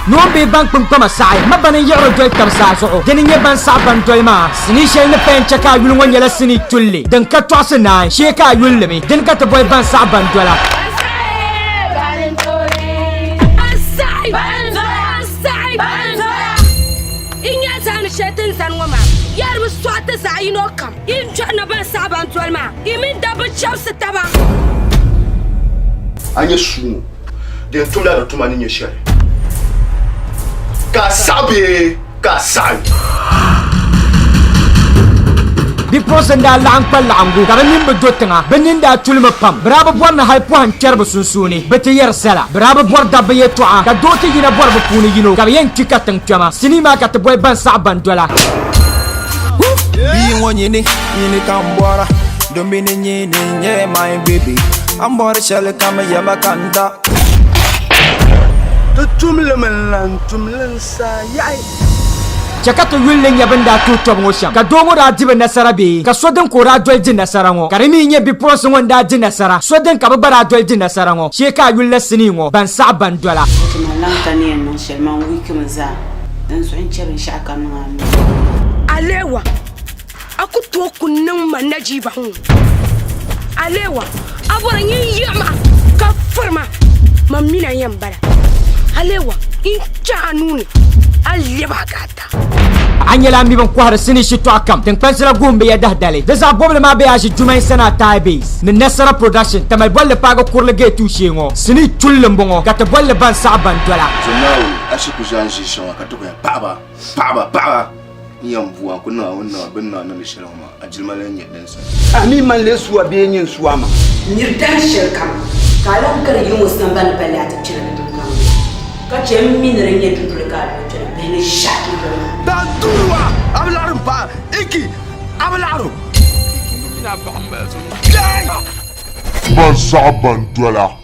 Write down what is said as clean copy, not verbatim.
No be bank pum pama sai mabana yoro joy tam sa so deni nye ban sa ban doy ma sini shel ne pen chaka yul ngonya la sini tulli den ka to asna she ka yul le mi den ka to boy ban sa ban dola inya san shetin san wama yar mu swata sa ino kam in jana ban sa ban dolma imin double chops taba anya su den tumla da tumani nye share ka sabe ka sai bi prosenda lang pa langu karamin be dotenga beninda tulma pam braba borna hay po han kerbe sunsuni bete yer sala braba bor dabbe yetwa ka doti yina bor be puni yino ka yen tikatan twama sinima ka to boy ban sa ban dola bi wonyini ni kambora dombini ni nye my baby ambora shale kama yama kanda to tumle man tumlen sa yai Chakato yulling yabanda tu tomosham ka dongo da dibe nasara be ka soden ko ra dol din nasara ngo karimi nye bi pros wonda din nasara soden ka babara dol din nasara ngo sheka yulla sini ngo ban sa ban dola nan tani non seulement week-end za dan so en chere shaka nan alewa aku to kunnan manaji ba hu alewa abora yin yama ka farma mamina yambara alewa in chanuni aleba gata anyela mi ban ko har sini shi to akam den pensela gombe ya dahdale da za boble ma be aji jumay sana taibes ne nasara production tamal bolle pago kurle ge touché ngo sini tulle mbongo gata bolle ban sa ban dola jonawo ashiku janji shon ka to ya baba yambu an kunna wonna binna na mishirama ajilmalen yedden sa ami man le suwa be yin suwa ma nirdan shirkam kalan kar yin wasan ban balata cire da dukkan ka ce min ran ya tuture ka da bene shaki da durwa ablarum pa iki ablarum Bandolla.